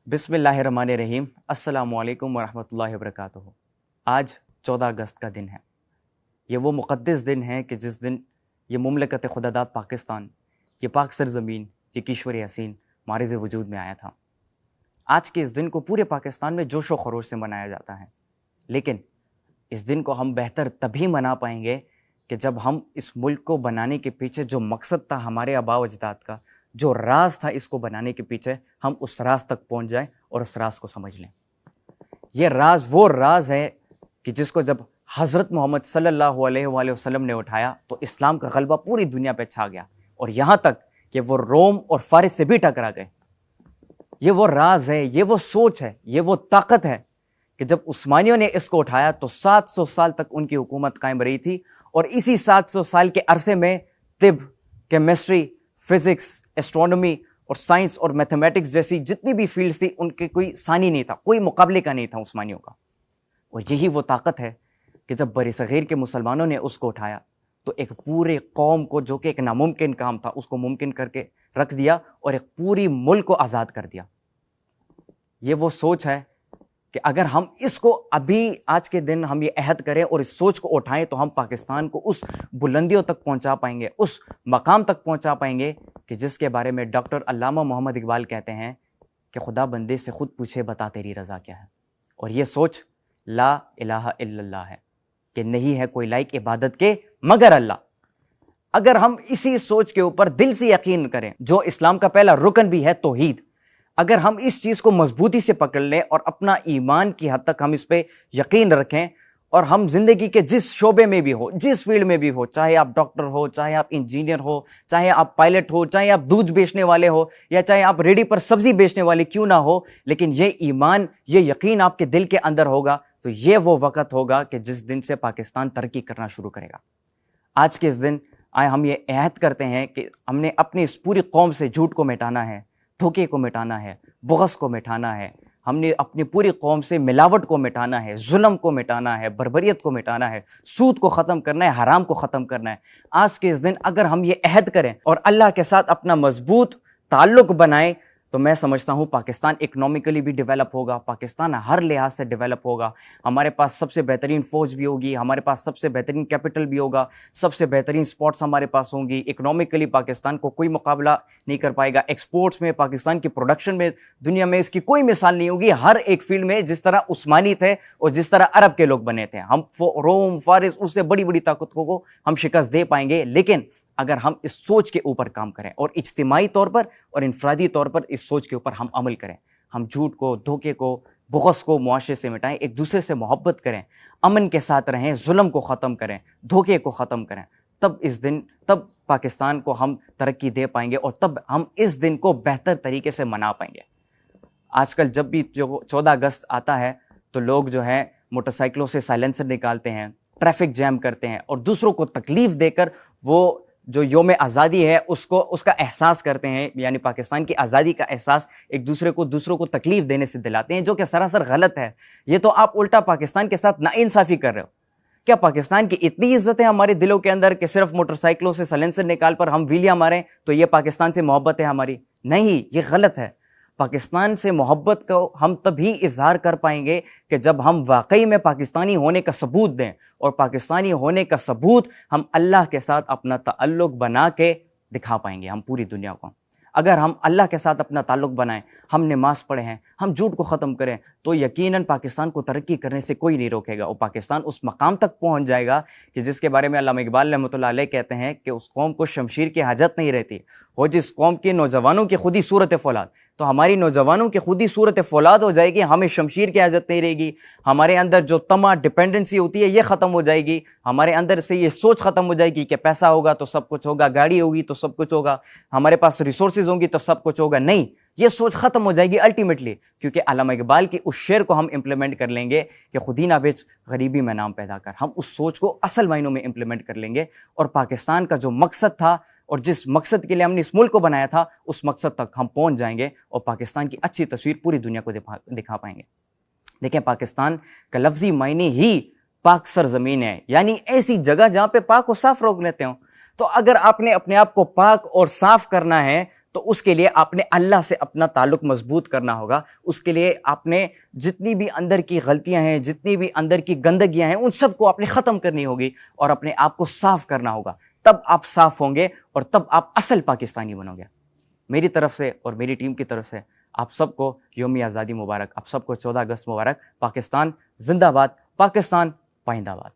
बिस्मिल्लाहिर्रहमानिर्रहीम। अस्सलामुअलैकुम वरहमतुल्लाहि वबरकातुहू। आज 14 अगस्त का दिन है। ये वो मुक़द्दस दिन है कि जिस दिन ये मुमलकत खुदादाद पाकिस्तान, ये पाक सरज़मीन, ये किश्वर हसीन मारिज़ वजूद में आया था। आज के इस दिन को पूरे पाकिस्तान में जोश व खरोश से मनाया जाता है। लेकिन इस दिन को हम बेहतर तभी मना पाएंगे कि जब हम इस मुल्क को बनाने के पीछे जो मकसद था हमारे आबा व अजदाद का, जो राज था इसको बनाने के पीछे, हम उस राज तक पहुंच जाएं और उस राज को समझ लें। यह राज वो राज है कि जिसको जब हज़रत मोहम्मद सल्लल्लाहु अलैहि वसल्लम ने उठाया तो इस्लाम का गलबा पूरी दुनिया पे छा गया, और यहाँ तक कि वो रोम और फारिस से भी टकरा गए। ये वो राज है, ये वो सोच है, ये वो ताकत है कि जब उस्मानियों ने इसको उठाया तो 700 साल तक उनकी हुकूमत कायम रही थी। और इसी 700 साल के अरसे में तिब, केमिस्ट्री, फिजिक्स, एस्ट्रोनॉमी और साइंस और मैथमेटिक्स जैसी जितनी भी फील्ड थी उनके कोई सानी नहीं था, कोई मुकाबले का नहीं था उस्मानियों का। और यही वो ताकत है कि जब बरसग़ीर के मुसलमानों ने उसको उठाया तो एक पूरे कौम को, जो कि एक नामुमकिन काम था, उसको मुमकिन करके रख दिया और एक पूरी मुल्क को आज़ाद कर दिया। ये वो सोच है कि अगर हम इसको अभी आज के दिन हम ये अहद करें और इस सोच को उठाएं तो हम पाकिस्तान को उस बुलंदियों तक पहुंचा पाएंगे, उस मकाम तक पहुंचा पाएंगे कि जिसके बारे में डॉक्टर अल्लामा मोहम्मद इकबाल कहते हैं कि खुदा बंदे से खुद पूछे बता तेरी रज़ा क्या है। और ये सोच ला इलाहा इल्लल्लाह है कि नहीं है कोई लायक इबादत के मगर अल्लाह। अगर हम इसी सोच के ऊपर दिल से यकीन करें, जो इस्लाम का पहला रुकन भी है तौहीद, अगर हम इस चीज़ को मजबूती से पकड़ लें और अपना ईमान की हद तक हम इस पे यकीन रखें, और हम जिंदगी के जिस शोबे में भी हो, जिस फील्ड में भी हो, चाहे आप डॉक्टर हो, चाहे आप इंजीनियर हो, चाहे आप पायलट हो, चाहे आप दूध बेचने वाले हो, या चाहे आप रेडी पर सब्जी बेचने वाले क्यों ना हो, लेकिन ये ईमान, ये यकीन आपके दिल के अंदर होगा तो ये वो वक़्त होगा कि जिस दिन से पाकिस्तान तरक्की करना शुरू करेगा। आज के इस दिन आए हम ये अहद करते हैं कि हमने अपनी इस पूरी कौम से झूठ को मिटाना है, धोखे को मिटाना है, बुग़्ज़ को मिटाना है। हमने अपनी पूरी कौम से मिलावट को मिटाना है, जुल्म को मिटाना है, बर्बरियत को मिटाना है, सूद को ख़त्म करना है, हराम को ख़त्म करना है। आज के इस दिन अगर हम ये अहद करें और अल्लाह के साथ अपना मजबूत ताल्लुक़ बनाएं तो मैं समझता हूँ पाकिस्तान इकोनॉमिकली भी डेवलप होगा, पाकिस्तान हर लिहाज से डेवलप होगा। हमारे पास सबसे बेहतरीन फ़ौज भी होगी, हमारे पास सबसे बेहतरीन कैपिटल भी होगा, सबसे बेहतरीन स्पोर्ट्स हमारे पास होंगी। इकोनॉमिकली पाकिस्तान को कोई मुकाबला नहीं कर पाएगा। एक्सपोर्ट्स में, पाकिस्तान की प्रोडक्शन में दुनिया में इसकी कोई मिसाल नहीं होगी। हर एक फील्ड में जिस तरह उस्मानी थे और जिस तरह अरब के लोग बने थे, हम रोम, फारिस, उससे बड़ी बड़ी ताकतों को हम शिकस्त दे पाएंगे। लेकिन अगर हम इस सोच के ऊपर काम करें और इज्तिमाई तौर पर और इनफरादी तौर पर इस सोच के ऊपर हम अमल करें, हम झूठ को, धोखे को, बुग़्ज़ को मुआशरे से मिटाएं, एक दूसरे से मोहब्बत करें, अमन के साथ रहें, जुल्म को ख़त्म करें, धोखे को ख़त्म करें, तब पाकिस्तान को हम तरक्की दे पाएंगे और तब हम इस दिन को बेहतर तरीके से मना पाएंगे। आजकल जब भी जो 14 अगस्त आता है तो लोग जो है मोटरसाइकिलों से साइलेंसर निकालते हैं, ट्रैफिक जैम करते हैं और दूसरों को तकलीफ़ देकर वो जो योम आज़ादी है उसका एहसास करते हैं, यानी पाकिस्तान की आज़ादी का एहसास दूसरों को तकलीफ़ देने से दिलाते हैं, जो कि सरासर गलत है। ये तो आप उल्टा पाकिस्तान के साथ नाइंसाफ़ी कर रहे हो। क्या पाकिस्तान की इतनी इज्जत है हमारे दिलों के अंदर कि सिर्फ मोटरसाइकिलों से साइलेंसर निकाल पर हम व्हीलियां मारें तो ये पाकिस्तान से मोहब्बत है हमारी? नहीं, ये गलत है। पाकिस्तान से मोहब्बत को हम तभी इजहार कर पाएंगे कि जब हम वाकई में पाकिस्तानी होने का सबूत दें, और पाकिस्तानी होने का सबूत हम अल्लाह के साथ अपना ताल्लुक़ बना के दिखा पाएंगे हम पूरी दुनिया को। अगर हम अल्लाह के साथ अपना ताल्लुक़ बनाएं, हम नमाज़ पढ़े हैं, हम झूठ को ख़त्म करें, तो यकीनन पाकिस्तान को तरक्की करने से कोई नहीं रोकेगा और पाकिस्तान उस मकाम तक पहुंच जाएगा कि जिसके बारे में अल्लामा इकबाल रहमतुल्लाह अलैह कहते हैं कि उस कौम को शमशीर की हाजत नहीं रहती, वो जिस कौम के नौजवानों की खुद ही सूरत फौलाद। तो हमारी नौजवानों की खुद ही सूरत फौलाद हो जाएगी, हमें शमशीर की हाजत नहीं रहेगी। हमारे अंदर जो तमा, डिपेंडेंसी होती है ये ख़त्म हो जाएगी। हमारे अंदर से ये सोच ख़त्म हो जाएगी कि पैसा होगा तो सब कुछ होगा, गाड़ी होगी तो सब कुछ होगा, हमारे पास रिसोर्सेज होंगी तो सब कुछ होगा। नहीं, ये सोच ख़त्म हो जाएगी अल्टीमेटली, क्योंकि अल्लामा इकबाल की उस शेर को हम इम्प्लीमेंट कर लेंगे कि खुदी ना बेच गरीबी में नाम पैदा कर। हम उस सोच को असल मायनों में इम्प्लीमेंट कर लेंगे और पाकिस्तान का जो मकसद था और जिस मकसद के लिए हमने इस मुल्क को बनाया था उस मकसद तक हम पहुंच जाएंगे और पाकिस्तान की अच्छी तस्वीर पूरी दुनिया को दिखा पाएंगे। देखें, पाकिस्तान का लफ्जी मायने ही पाक सरजमीन है, यानी ऐसी जगह जहां पे पाक और साफ रोक लेते हो। तो अगर आपने अपने आप को पाक और साफ करना है तो उसके लिए आपने अल्लाह से अपना ताल्लुक मजबूत करना होगा। उसके लिए आपने जितनी भी अंदर की गलतियां हैं, जितनी भी अंदर की गंदगियां हैं, उन सबको आपने ख़त्म करनी होगी और अपने आप को साफ करना होगा। तब आप साफ होंगे और तब आप असल पाकिस्तानी बनोगे। मेरी तरफ से और मेरी टीम की तरफ से आप सबको यौम आज़ादी मुबारक, आप सबको 14 अगस्त मुबारक। पाकिस्तान जिंदाबाद, पाकिस्तान पाइंदाबाद।